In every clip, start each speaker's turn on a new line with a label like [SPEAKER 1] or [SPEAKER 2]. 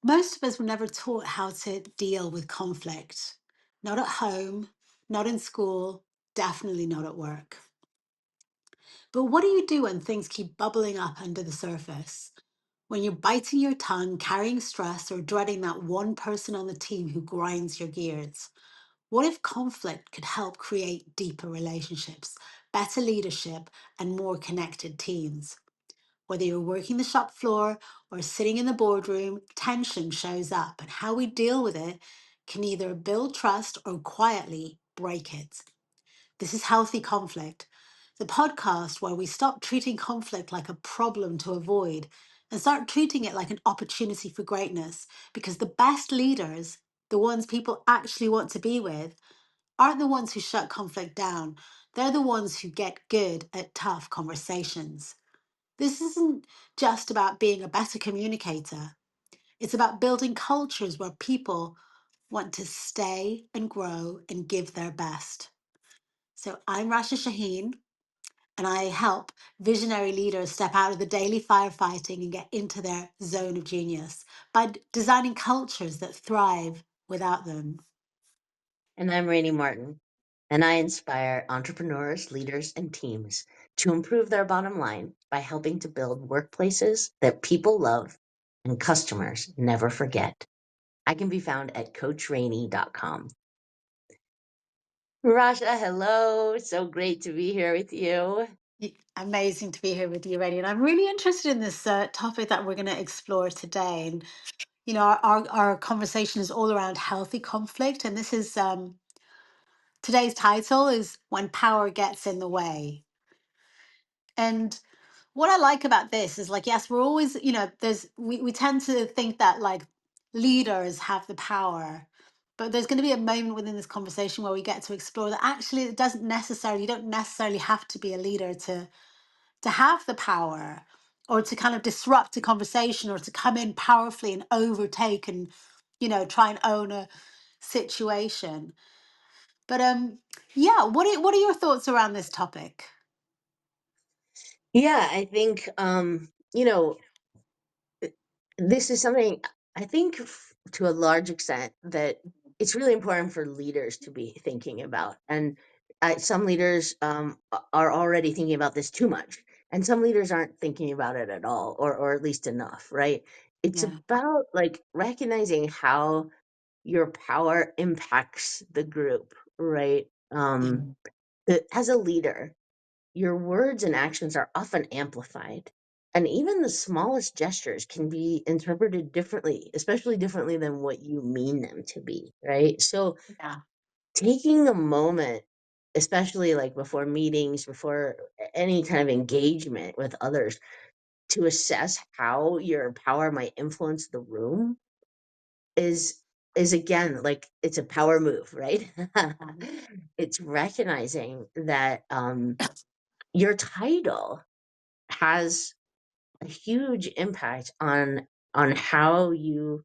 [SPEAKER 1] Most of us were never taught how to deal with conflict. Not at home, not in school, definitely not at work. But what do you do when things keep bubbling up under the surface? When you're biting your tongue, carrying stress, or dreading that one person on the team who grinds your gears? What if conflict could help create deeper relationships, better leadership, and more connected teams? Whether you're working the shop floor or sitting in the boardroom, tension shows up, and how we deal with it can either build trust or quietly break it. This is Healthy Conflict, the podcast where we stop treating conflict like a problem to avoid and start treating it like an opportunity for greatness. Because the best leaders, the ones people actually want to be with, aren't the ones who shut conflict down. They're the ones who get good at tough conversations. This isn't just about being a better communicator, it's about building cultures where people want to stay and grow and give their best. So I'm Rasha Shaheen, and I help visionary leaders step out of the daily firefighting and get into their zone of genius by designing cultures that thrive without them.
[SPEAKER 2] And I'm Rainey Martin, and I inspire entrepreneurs, leaders, and teams to improve their bottom line by helping to build workplaces that people love and customers never forget. I can be found at coachrainey.com. Rasha, hello. So great to be here with you.
[SPEAKER 1] Amazing to be here with you, Reddy. And I'm really interested in this topic that we're going to explore today. And, you know, our conversation is all around healthy conflict. And this is today's title is When Power Gets in the Way. And what I like about this is like, yes, we're always, we tend to think that like leaders have the power. But there's going to be a moment within this conversation where we get to explore that actually it doesn't necessarily, you don't necessarily have to be a leader to have the power or to kind of disrupt a conversation or to come in powerfully and overtake and try and own a situation. But yeah, what are your thoughts around this topic?
[SPEAKER 2] Yeah, I think this is something I think to a large extent that it's really important for leaders to be thinking about. And some leaders are already thinking about this too much, and some leaders aren't thinking about it at all, or at least enough, right? It's
[SPEAKER 1] Yeah.
[SPEAKER 2] about like recognizing how your power impacts the group, right?
[SPEAKER 1] Yeah.
[SPEAKER 2] As a leader, your words and actions are often amplified, and even the smallest gestures can be interpreted differently, especially differently than what you mean them to be, right? So,
[SPEAKER 1] Yeah.
[SPEAKER 2] taking a moment, especially like before meetings, before any kind of engagement with others, to assess how your power might influence the room is again like it's a power move, right? It's recognizing that your title has a huge impact on how you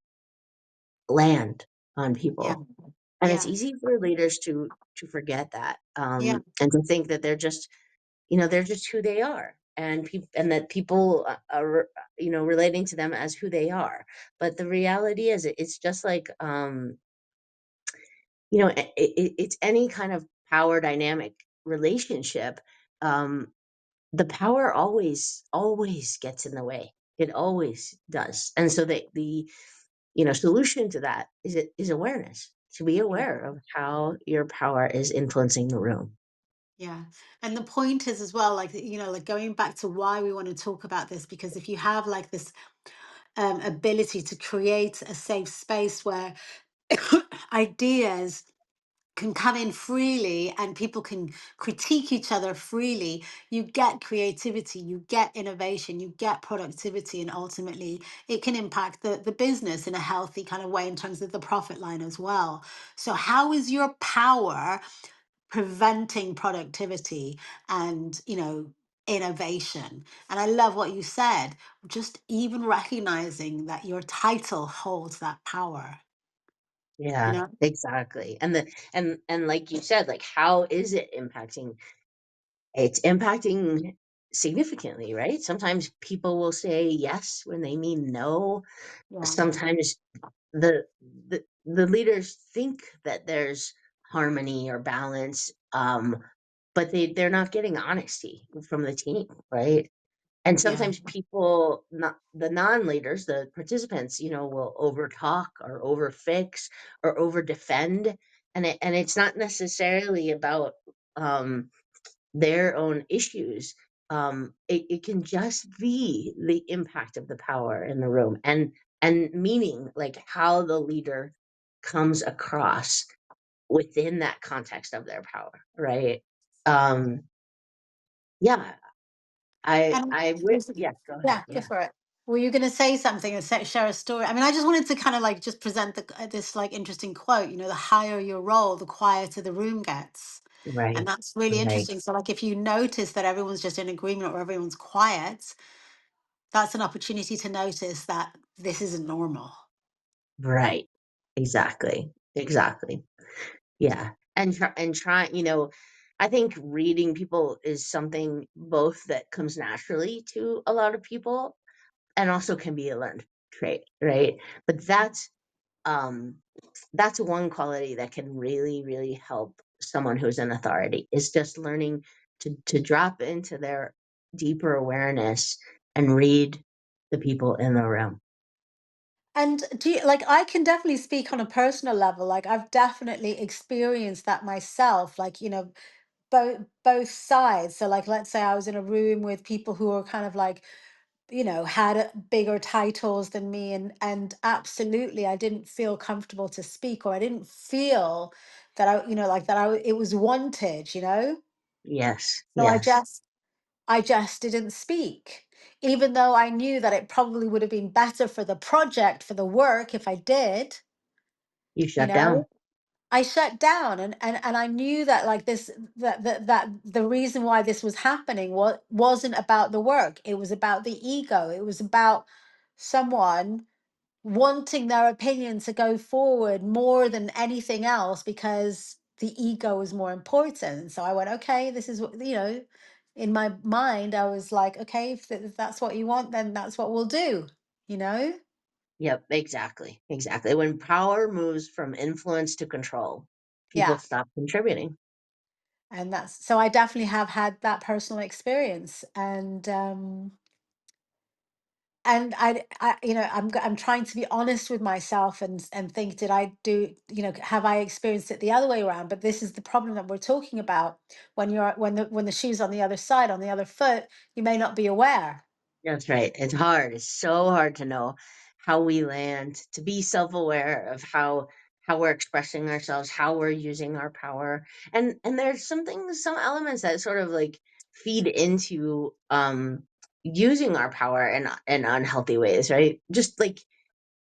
[SPEAKER 2] land on
[SPEAKER 1] Yeah.
[SPEAKER 2] people. And it's
[SPEAKER 1] Yeah.
[SPEAKER 2] easy for leaders to forget that,
[SPEAKER 1] Yeah.
[SPEAKER 2] and to think that they're just they're just who they are, and people, and that people are relating to them as who they are. But the reality is it's just like it's any kind of power dynamic relationship. um the power always gets in the way. It always does. And so the solution to that is awareness, to be aware of how your power is influencing the room.
[SPEAKER 1] Yeah. And the point is as well, like, like going back to why we want to talk about this, because if you have like this ability to create a safe space where ideas can come in freely and people can critique each other freely, you get creativity, you get innovation, you get productivity, and ultimately it can impact the business in a healthy kind of way in terms of the profit line as well. So how is your power preventing productivity and innovation? And I love what you said, just even recognizing that your title holds that power you
[SPEAKER 2] Yeah,
[SPEAKER 1] know
[SPEAKER 2] exactly. And like you said, like how is it impacting? It's impacting significantly, right? Sometimes people will say yes when they mean no.
[SPEAKER 1] Yeah.
[SPEAKER 2] Sometimes the the leaders think that there's harmony or balance, but they're not getting honesty from the team, right? And
[SPEAKER 1] Yeah.
[SPEAKER 2] sometimes people, not the non-leaders, the participants, will overtalk or overfix or over defend, and it's not necessarily about um, their own issues. It can just be the impact of the power in the room, and meaning like how the leader comes across within that context of their power, right? Um, yeah,
[SPEAKER 1] And
[SPEAKER 2] I would, yeah, go ahead,
[SPEAKER 1] yeah, go
[SPEAKER 2] yeah.
[SPEAKER 1] for it. Were you going to say something and share a story? I mean, I just wanted to kind of like just present this like interesting quote. The higher your role, the quieter the room gets, and
[SPEAKER 2] Right,
[SPEAKER 1] that's really
[SPEAKER 2] right,
[SPEAKER 1] interesting. So, like, if you notice that everyone's just in agreement or everyone's quiet, that's an opportunity to notice that this isn't normal.
[SPEAKER 2] right. Exactly, exactly. Yeah, and try. I think reading people is something both that comes naturally to a lot of people, and also can be a learned trait, right? But um that's one quality that can really, really help someone who's in authority, is just learning to drop into their deeper awareness and read the people in the room.
[SPEAKER 1] And do you like, I can definitely speak on a personal level. Like, I've definitely experienced that myself. Like, both sides. So, like, let's say I was in a room with people who were kind of like, had bigger titles than me, and absolutely I didn't feel comfortable to speak, or I didn't feel that like that it was wanted.
[SPEAKER 2] Yes,
[SPEAKER 1] So
[SPEAKER 2] yes.
[SPEAKER 1] I just didn't speak, even though I knew that it probably would have been better for the project, for the work, if I did.
[SPEAKER 2] You
[SPEAKER 1] you
[SPEAKER 2] shut down.
[SPEAKER 1] know I shut down, and I knew that, like, this that the reason why this was happening wasn't about the work. It was about the ego. It was about someone wanting their opinion to go forward more than anything else, because the ego is more important. So I went, okay, this is what, in my mind, I was like, okay, if that's what you want, then that's what we'll do, you know?
[SPEAKER 2] Yep, exactly, exactly. When power moves from influence to control, people
[SPEAKER 1] Yeah.
[SPEAKER 2] stop contributing.
[SPEAKER 1] And that's, so I definitely have had that personal experience. And I'm trying to be honest with myself, and think, did I do, have I experienced it the other way around? But this is the problem that we're talking about. When the shoe's on the other side, on the other foot, you may not be aware.
[SPEAKER 2] That's right. It's hard. It's so hard to know how we land, to be self-aware of how we're expressing ourselves, how we're using our power. And there's some elements that sort of like feed into using our power in unhealthy ways, right? Just like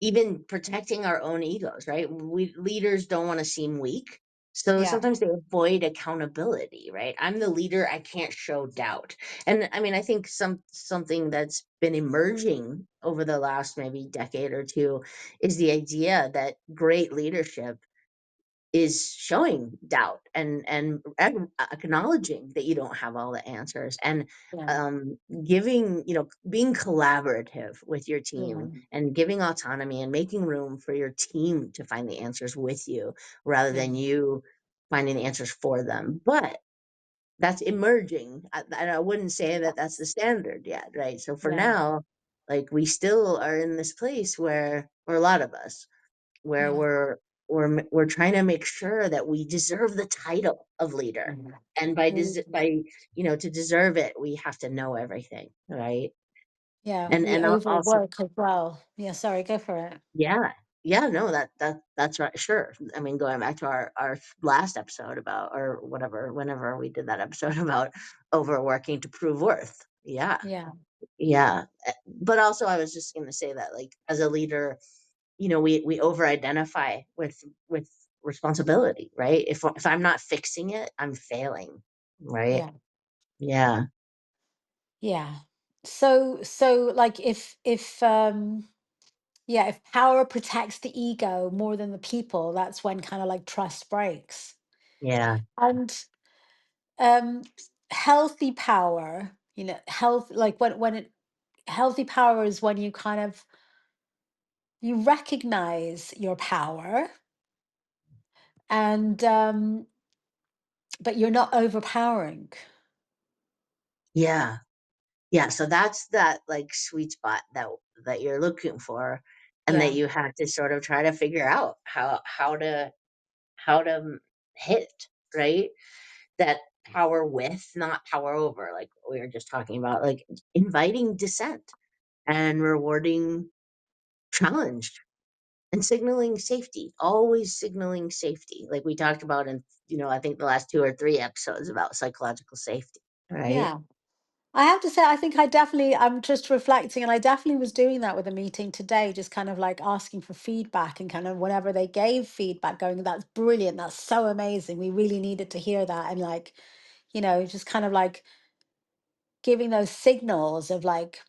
[SPEAKER 2] even protecting our own egos, right? We leaders don't want to seem weak. So
[SPEAKER 1] Yeah.
[SPEAKER 2] sometimes they avoid accountability, right? I'm the leader, I can't show doubt. And I mean, I think something that's been emerging over the last maybe decade or two is the idea that great leadership is showing doubt and acknowledging that you don't have all the answers, and
[SPEAKER 1] Yeah.
[SPEAKER 2] um giving, being collaborative with your
[SPEAKER 1] Yeah.
[SPEAKER 2] team and giving autonomy and making room for your team to find the answers with you rather
[SPEAKER 1] Yeah.
[SPEAKER 2] than you finding the answers for them. But that's emerging, and I wouldn't say that that's the standard yet, right? So for
[SPEAKER 1] Yeah.
[SPEAKER 2] now, like, we still are in this place where, or a lot of us, where
[SPEAKER 1] Yeah.
[SPEAKER 2] we're trying to make sure that we deserve the title of leader,
[SPEAKER 1] Mhm.
[SPEAKER 2] and by to deserve it, we have to know everything, right?
[SPEAKER 1] Yeah, we
[SPEAKER 2] Also,
[SPEAKER 1] overwork as well. Yeah, sorry, go for it.
[SPEAKER 2] yeah, yeah, no, that's right, sure. I mean, going back to our last episode about, or whatever, whenever we did that episode about overworking to prove worth. Yeah,
[SPEAKER 1] Yeah.
[SPEAKER 2] yeah. But also, I was just going to say that, like, as a leader, we over identify with responsibility, right? If I'm not fixing it, I'm failing, right?
[SPEAKER 1] Yeah.
[SPEAKER 2] Yeah,
[SPEAKER 1] Yeah. So like, if yeah, if power protects the ego more than the people, that's when kind of like trust breaks.
[SPEAKER 2] yeah,
[SPEAKER 1] And um healthy power, health, like healthy power is when you kind of, you recognize your power, and but you're not overpowering.
[SPEAKER 2] Yeah. Yeah, so that's that, like, sweet spot that you're looking for, and that
[SPEAKER 1] Yeah,
[SPEAKER 2] you have to sort of try to figure out how to hit, right? That power with, not power over, like we were just talking about, like, inviting dissent and rewarding challenge and signaling safety, always signaling safety, like we talked about in, I think the last 2 or 3 episodes about psychological safety, right?
[SPEAKER 1] yeah. I have to say, I think I'm just reflecting, and I definitely was doing that with a meeting today, just kind of like asking for feedback, and kind of whenever they gave feedback, going, that's brilliant, that's so amazing. We really needed to hear that. And like, just kind of like giving those signals of like,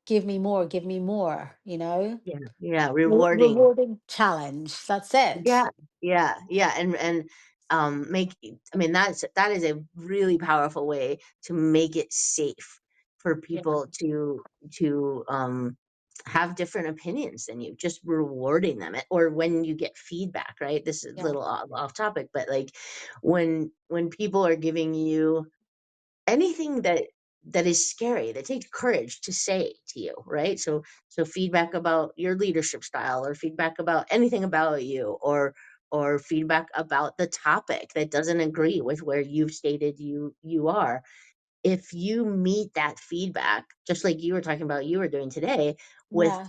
[SPEAKER 1] give me more,
[SPEAKER 2] Yeah, yeah, rewarding.
[SPEAKER 1] rewarding challenge. That's it.
[SPEAKER 2] Yeah, yeah, yeah, and make I mean, that is a really powerful way to make it safe for
[SPEAKER 1] Yeah.
[SPEAKER 2] people to have different opinions than you, just rewarding them, or when you get feedback, right? This is a
[SPEAKER 1] Yeah.
[SPEAKER 2] little off topic, but, like, when people are giving you anything that is scary, that takes courage to say to you, right? So feedback about your leadership style, or feedback about anything about you, or feedback about the topic that doesn't agree with where you've stated you are. If you meet that feedback, just like you were talking about you were doing today, with
[SPEAKER 1] Yeah.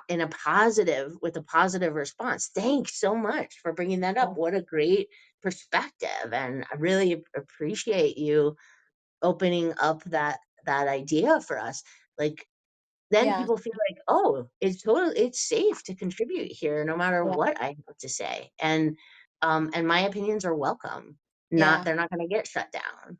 [SPEAKER 2] in a positive, with a positive response, thanks so much for bringing that up.
[SPEAKER 1] Yeah.
[SPEAKER 2] What a great perspective, and I really appreciate you opening up that idea for us. Like, then
[SPEAKER 1] Yeah.
[SPEAKER 2] people feel like, oh, it's safe to contribute here no matter
[SPEAKER 1] Yeah.
[SPEAKER 2] what I have to say, and my opinions are welcome, not
[SPEAKER 1] Yeah.
[SPEAKER 2] they're not going to get shut down.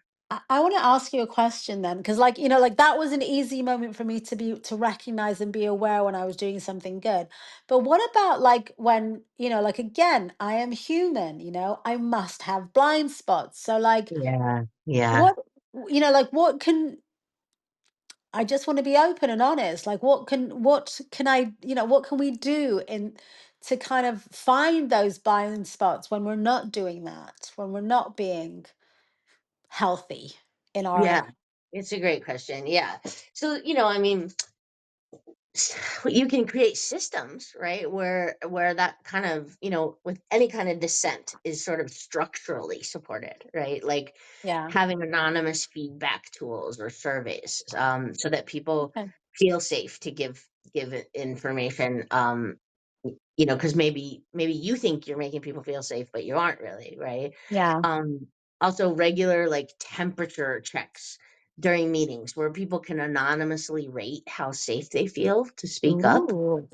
[SPEAKER 1] I want to ask you a question then, because like, like that was an easy moment for me to recognize and be aware when I was doing something good. But what about like when, like again, I am human, I must have blind spots. So like
[SPEAKER 2] Yeah, yeah,
[SPEAKER 1] what, like what can, I just want to be open and honest. Like what can I, what can we do in to kind of find those blind spots when we're not doing that, when we're not being healthy in
[SPEAKER 2] yeah.
[SPEAKER 1] our,
[SPEAKER 2] It's a great question. Yeah. So, I mean, you can create systems, right, where that kind of, with any kind of dissent is sort of structurally supported, right? Like
[SPEAKER 1] yeah.
[SPEAKER 2] having anonymous feedback tools or surveys, so that people
[SPEAKER 1] Okay.
[SPEAKER 2] feel safe to give it information, because maybe you think you're making people feel safe, but you aren't really, right?
[SPEAKER 1] Yeah.
[SPEAKER 2] um Also, regular, like, temperature checks during meetings where people can anonymously rate how safe they feel to speak up.
[SPEAKER 1] Ooh.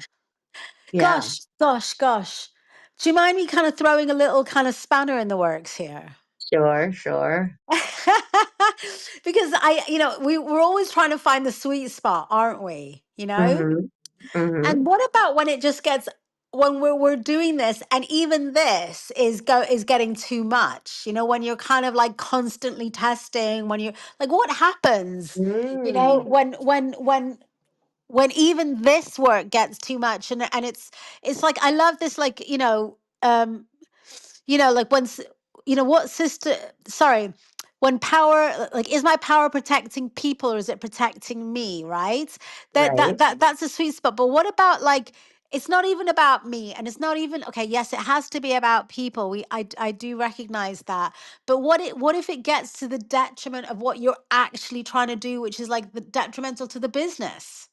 [SPEAKER 2] Yeah,
[SPEAKER 1] Gosh, gosh, gosh. Do you mind me kind of throwing a little kind of spanner in the works here?
[SPEAKER 2] sure, sure.
[SPEAKER 1] Because we're always trying to find the sweet spot, aren't we?
[SPEAKER 2] Mhm, mhm.
[SPEAKER 1] And what about when it just gets, when we're doing this, and even this is getting too much, when you're kind of like constantly testing, when you're like, what happens,
[SPEAKER 2] Mm,
[SPEAKER 1] when even this work gets too much, and it's like, I love this, like, like when what sister, sorry, when power, like, is my power protecting people, or is it protecting me, right?
[SPEAKER 2] right.
[SPEAKER 1] That's a sweet spot. But what about like, it's not even about me, and it's not even, okay, yes, it has to be about people, I do recognize that. But what if it gets to the detriment of what you're actually trying to do, which is like the detrimental to the business?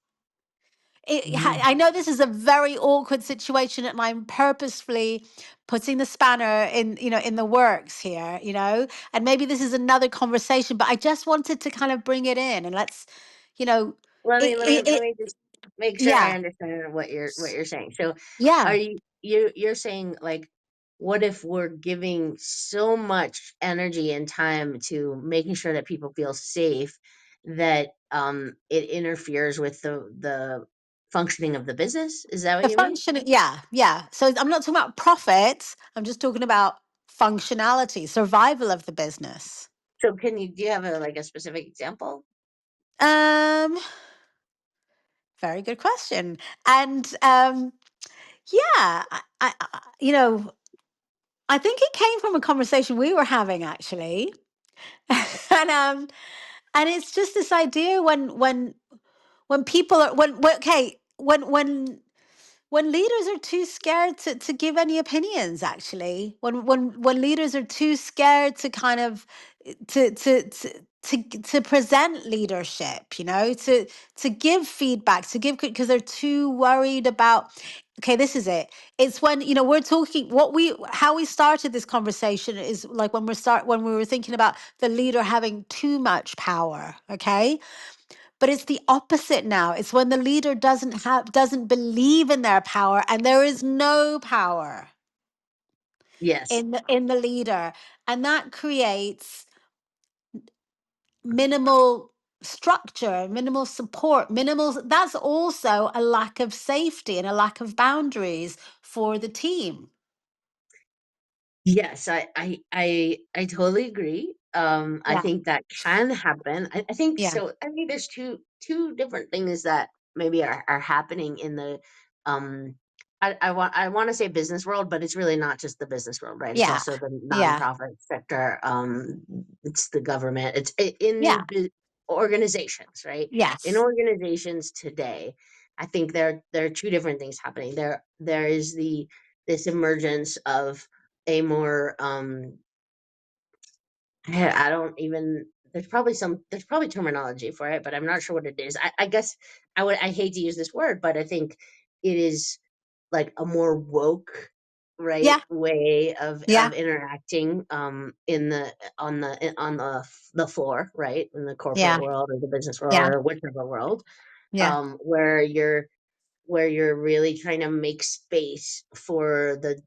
[SPEAKER 2] Mm.
[SPEAKER 1] I know this is a very awkward situation, and I'm purposefully putting the spanner in the works here, and maybe this is another conversation, but I just wanted to kind of bring it in, and let's, you know,
[SPEAKER 2] Let me
[SPEAKER 1] it,
[SPEAKER 2] let me
[SPEAKER 1] it,
[SPEAKER 2] let
[SPEAKER 1] it
[SPEAKER 2] me just make sure I
[SPEAKER 1] yeah,
[SPEAKER 2] understand what you're saying. So, are
[SPEAKER 1] yeah.
[SPEAKER 2] you're saying, like, what if we're giving so much energy and time to making sure that people feel safe, that it interferes with the functioning of the business? Is that what
[SPEAKER 1] The
[SPEAKER 2] you mean?
[SPEAKER 1] function, yeah, yeah. So I'm not talking about profit. I'm just talking about functionality, survival of the business.
[SPEAKER 2] So, do you have a, like, a specific example?
[SPEAKER 1] Um, Very good question. And yeah, I think it came from a conversation we were having actually, and it's just this idea when people are when okay when leaders are too scared to give any opinions, actually, when leaders are too scared to kind of to to to to present leadership, to give feedback, to give, because they're too worried about, okay, this is it. It's when, we're talking, how we started this conversation is like when we were thinking about the leader having too much power, okay? But it's the opposite now. It's when the leader doesn't believe in their power, and there is no power
[SPEAKER 2] Yes.
[SPEAKER 1] in the leader. And that creates minimal structure, minimal support, minimal, that's also a lack of safety and a lack of boundaries for the team.
[SPEAKER 2] Yes, I totally agree. I
[SPEAKER 1] Yeah.
[SPEAKER 2] think that can happen. I think
[SPEAKER 1] Yeah.
[SPEAKER 2] so. I think there's two different things that maybe are happening in the um I want to say business world, but it's really not just the business world, right? It's
[SPEAKER 1] Yeah.
[SPEAKER 2] also the
[SPEAKER 1] Yeah.
[SPEAKER 2] nonprofit sector. It's the government.
[SPEAKER 1] Yeah.
[SPEAKER 2] Organizations, right? In
[SPEAKER 1] Yes.
[SPEAKER 2] organizations today, I think there are two different things happening. There is the this emergence of a more I don't even there's probably terminology for it, but I'm not sure what it is. I guess I hate to use this word, but I think it is like a more woke, right,
[SPEAKER 1] Yeah.
[SPEAKER 2] way of
[SPEAKER 1] Yeah.
[SPEAKER 2] interacting in the on the floor, right, in the corporate
[SPEAKER 1] Yeah.
[SPEAKER 2] world or the business world
[SPEAKER 1] Yeah.
[SPEAKER 2] or whichever world,
[SPEAKER 1] Yeah.
[SPEAKER 2] where you're really trying to make space for the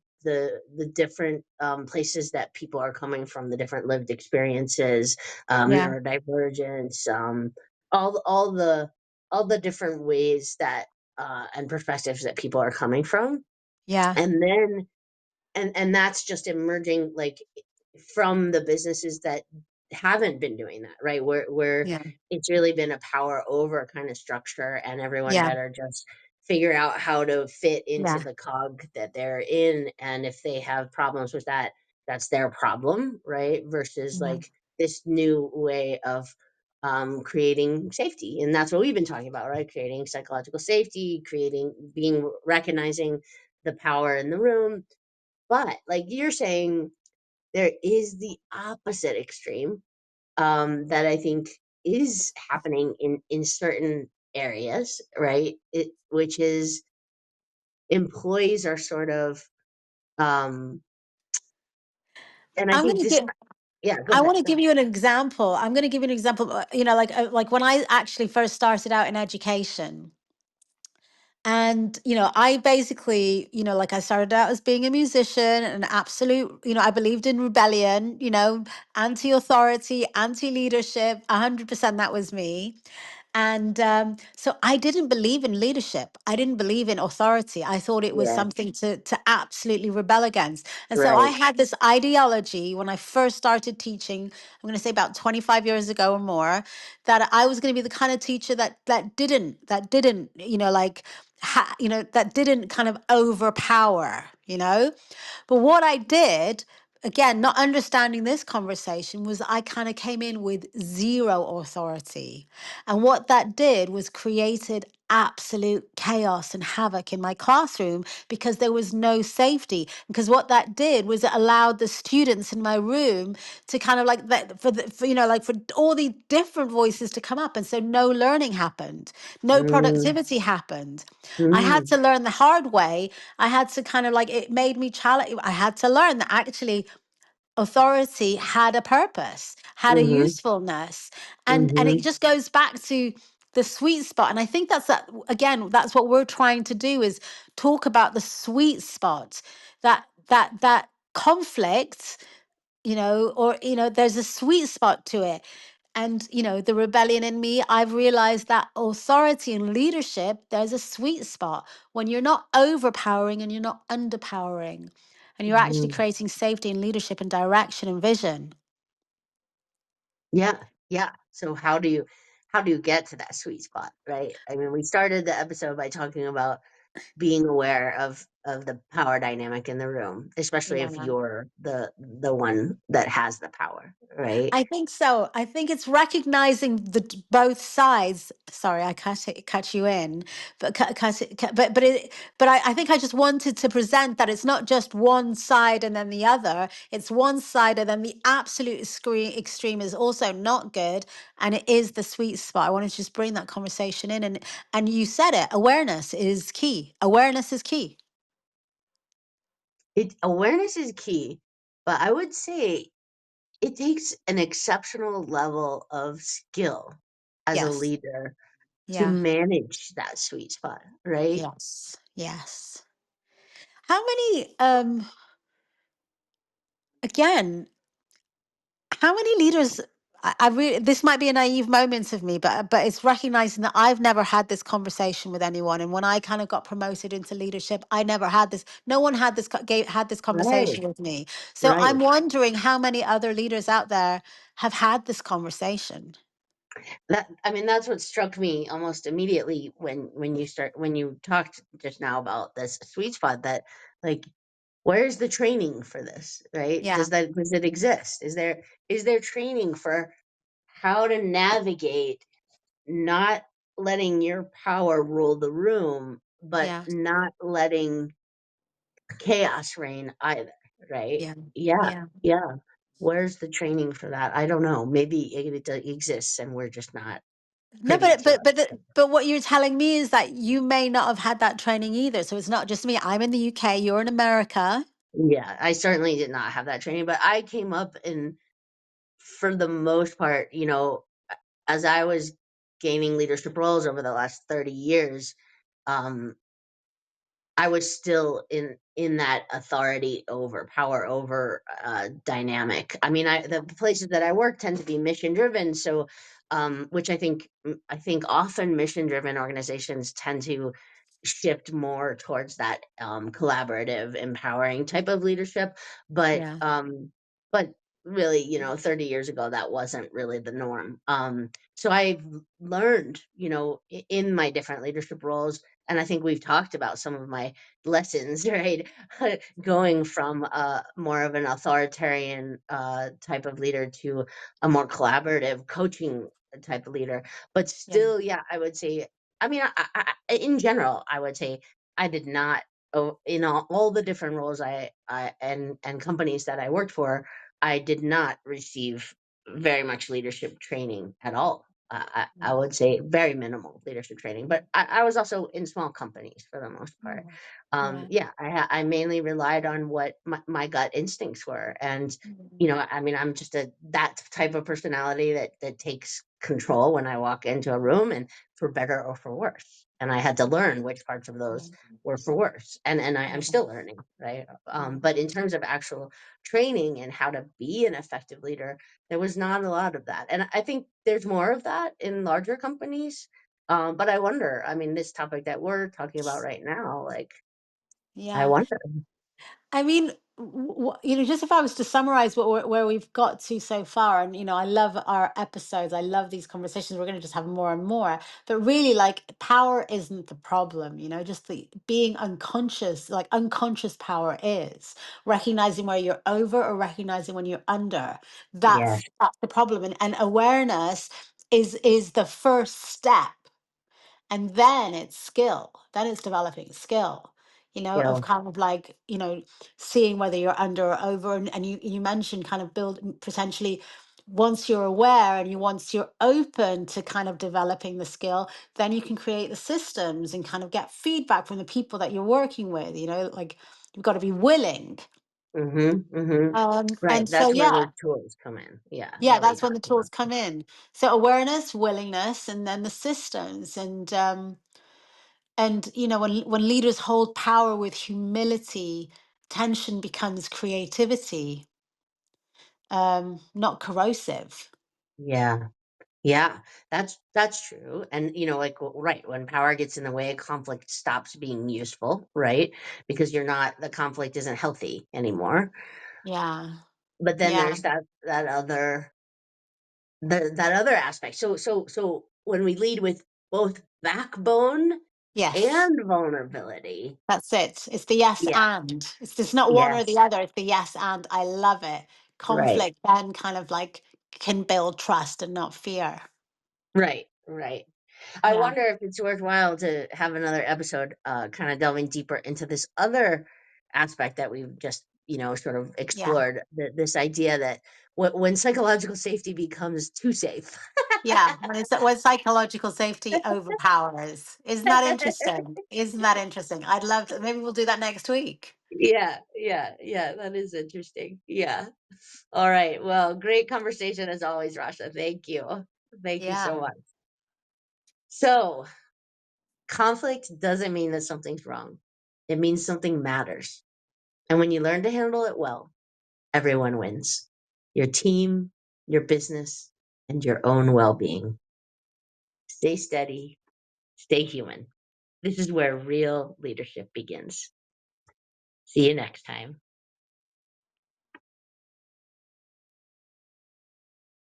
[SPEAKER 2] different places that people are coming from, the different lived experiences,
[SPEAKER 1] Yeah.
[SPEAKER 2] neurodivergence, all the different ways that and perspectives that people are coming from,
[SPEAKER 1] Yeah.
[SPEAKER 2] and then and that's just emerging like from the businesses that haven't been doing that, right, where
[SPEAKER 1] Yeah.
[SPEAKER 2] it's really been a power over kind of structure, and everyone
[SPEAKER 1] Yeah.
[SPEAKER 2] better just figure out how to fit into
[SPEAKER 1] Yeah.
[SPEAKER 2] the cog that they're in, and if they have problems with that, that's their problem, right, versus
[SPEAKER 1] Yeah.
[SPEAKER 2] like this new way of creating safety, and that's what we've been talking about, right, creating psychological safety, creating being recognizing the power in the room. But like you're saying, there is the opposite extreme that I think is happening in certain areas, right? Which is employees are sort of, um, and I
[SPEAKER 1] I'm
[SPEAKER 2] think
[SPEAKER 1] going to
[SPEAKER 2] this,
[SPEAKER 1] give
[SPEAKER 2] yeah, go
[SPEAKER 1] I
[SPEAKER 2] ahead,
[SPEAKER 1] want to
[SPEAKER 2] go
[SPEAKER 1] give
[SPEAKER 2] ahead.
[SPEAKER 1] you an example. I'm going to give you an example. Like when I actually first started out in education, and I basically, like, I started out as being a musician, an absolute, I believed in rebellion, anti-authority, anti-leadership, 100%. That was me. And so I didn't believe in leadership. I didn't believe in authority. I thought it was
[SPEAKER 2] Yeah,
[SPEAKER 1] something to absolutely rebel against. And so I
[SPEAKER 2] right.
[SPEAKER 1] had this ideology when I first started teaching, I'm going to say about 25 years ago or more, that I was going to be the kind of teacher that didn't, that didn't kind of overpower, but what I did, again, not understanding this conversation, was I kind of came in with zero authority. And what that did was created absolute chaos and havoc in my classroom because there was no safety. Because what that did was it allowed the students in my room to kind of like that for all these different voices to come up. And so no learning happened, no
[SPEAKER 2] Mm,
[SPEAKER 1] productivity happened. I had
[SPEAKER 2] mm,
[SPEAKER 1] to learn the hard way. I had to kind of like, it made me challenge. I had to learn that actually authority had a purpose, had a
[SPEAKER 2] mm-hmm,
[SPEAKER 1] usefulness. And it
[SPEAKER 2] mm-hmm,
[SPEAKER 1] just goes back to the sweet spot. And I think that, again, that's what we're trying to do, is talk about the sweet spot, that conflict, or there's a sweet spot to it. And the rebellion in me, I've realized that authority and leadership, there's a sweet spot when you're not overpowering and you're not underpowering, and you're actually
[SPEAKER 2] mm.
[SPEAKER 1] creating safety and leadership and direction and vision.
[SPEAKER 2] Yeah, yeah. So how do you get to that sweet spot, right? I mean, we started the episode by talking about being aware of the power dynamic in the room, especially if
[SPEAKER 1] Yeah.
[SPEAKER 2] you're the one that has the power, right?
[SPEAKER 1] I think so. I think it's recognizing both sides. Sorry, I cut you in, but I think I just wanted to present that it's not just one side and then the other. It's one side and then the absolute extreme is also not good, and it is the sweet spot. I wanted to just bring that conversation in, and you said it. Awareness is key. Awareness is key.
[SPEAKER 2] It Awareness is key, but I would say it takes an exceptional level of skill as a
[SPEAKER 1] Yes.
[SPEAKER 2] leader to
[SPEAKER 1] Yeah.
[SPEAKER 2] manage that sweet spot, right?
[SPEAKER 1] Yes. Yes. How many? Again, how many leaders? I really, this might be a naive moment of me, but it's recognizing that I've never had this conversation with anyone, and when I kind of got promoted into leadership, I never had this. No one had had this
[SPEAKER 2] Right,
[SPEAKER 1] conversation with me. So I'm
[SPEAKER 2] right.
[SPEAKER 1] wondering how many other leaders out there have had this conversation.
[SPEAKER 2] That I mean, that's what struck me almost immediately when you talked just now about this sweet spot that like where's the training for this, right?
[SPEAKER 1] Yeah,
[SPEAKER 2] Does it exist? Is there training for how to navigate not letting your power rule the room, but
[SPEAKER 1] yeah,
[SPEAKER 2] not letting chaos reign either, right?
[SPEAKER 1] yeah,
[SPEAKER 2] Yeah,
[SPEAKER 1] yeah.
[SPEAKER 2] yeah. Where's the training for that? I don't know. Maybe exists and we're just not
[SPEAKER 1] No,
[SPEAKER 2] privy to it.
[SPEAKER 1] but what you're telling me is that you may not have had that training either. So it's not just me. I'm in the UK. You're in America.
[SPEAKER 2] Yeah, I certainly did not have that training, but I came up in, for the most part, as I was gaining leadership roles over the last 30 years, um, I was still in that authority over power over dynamic. I mean, the places that I work tend to be mission driven, so which I think often mission driven organizations tend to shift more towards that collaborative, empowering type of leadership. But
[SPEAKER 1] Yeah.
[SPEAKER 2] but really, 30 years ago, that wasn't really the norm. So I've learned, in my different leadership roles, and I think we've talked about some of my lessons, right? Going from more of an authoritarian type of leader to a more collaborative coaching type of leader. But
[SPEAKER 1] Yeah.
[SPEAKER 2] still, yeah, I would say, I mean, in general, I would say I did not, in all the different roles and companies that I worked for, I did not receive very much leadership training at all. I would say very minimal leadership training, but I was also in small companies for the most part.
[SPEAKER 1] Mm. Yeah.
[SPEAKER 2] Yeah, I mainly relied on what my gut instincts were, and
[SPEAKER 1] Mm.
[SPEAKER 2] I mean, I'm just that type of personality that takes control when I walk into a room, and for better or for worse. And I had to learn which parts of those were for worse, I'm
[SPEAKER 1] Yeah.
[SPEAKER 2] still learning, right? But in terms of actual training and how to be an effective leader, there was not a lot of that. And I think there's more of that in larger companies. But I wonder, I mean, this topic that we're talking about right now, like, I
[SPEAKER 1] Yeah.
[SPEAKER 2] wonder.
[SPEAKER 1] I mean, just if I was to summarize where we've got to so far, and I love our episodes. I love these conversations. We're going to just have more and more. But really, like, power isn't the problem. Just the being unconscious, like unconscious power is recognizing where you're over or recognizing when you're under.
[SPEAKER 2] Yes.
[SPEAKER 1] That's the problem, and awareness is the first step, and then it's skill, then it's developing skill, of
[SPEAKER 2] Skill.
[SPEAKER 1] kind of like, seeing whether you're under or over, and you mentioned kind of build potentially, once you're aware and once you're open to kind of developing the skill, then you can create the systems and kind of get feedback from the people that you're working with, like, you've got to be willing.
[SPEAKER 2] Right.
[SPEAKER 1] And so
[SPEAKER 2] That's where
[SPEAKER 1] yeah,
[SPEAKER 2] the tools come in. Yeah,
[SPEAKER 1] yeah,
[SPEAKER 2] that we
[SPEAKER 1] that's when the
[SPEAKER 2] talked about.
[SPEAKER 1] tools come in. So awareness, willingness, and then the systems. And when leaders hold power with humility, tension becomes creativity, not corrosive.
[SPEAKER 2] Yeah. Yeah, that's true. And like right, when power gets in the way, conflict stops being useful, right? Because the conflict isn't healthy anymore.
[SPEAKER 1] Yeah,
[SPEAKER 2] But then
[SPEAKER 1] yeah,
[SPEAKER 2] there's that other aspect. So when we lead with both backbone
[SPEAKER 1] Yes,
[SPEAKER 2] and vulnerability.
[SPEAKER 1] that's it. It's the yes
[SPEAKER 2] Yeah.
[SPEAKER 1] and. It's just not one or the
[SPEAKER 2] Yes.
[SPEAKER 1] other. It's the yes and. I love it.
[SPEAKER 2] Right.
[SPEAKER 1] Conflict then kind of like can build trust and not fear.
[SPEAKER 2] Right. Right. I
[SPEAKER 1] Yeah.
[SPEAKER 2] wonder if it's worthwhile to have another episode, kind of delving deeper into this other aspect that we've just, sort of
[SPEAKER 1] Yeah.
[SPEAKER 2] explored. This idea that when psychological safety becomes too safe.
[SPEAKER 1] Yeah. When psychological safety overpowers. Isn't that interesting? Isn't that interesting? I'd love to. Maybe we'll do that next week.
[SPEAKER 2] Yeah, yeah, yeah. That is interesting. Yeah. All right. Well, great conversation as always, Rasha. Thank you. Thank you
[SPEAKER 1] Yeah.
[SPEAKER 2] so much. So, conflict doesn't mean that something's wrong. It means something matters. And when you learn to handle it well, everyone wins. Your team, your business, and your own well being. Stay steady, stay human. This is where real leadership begins. See you next time.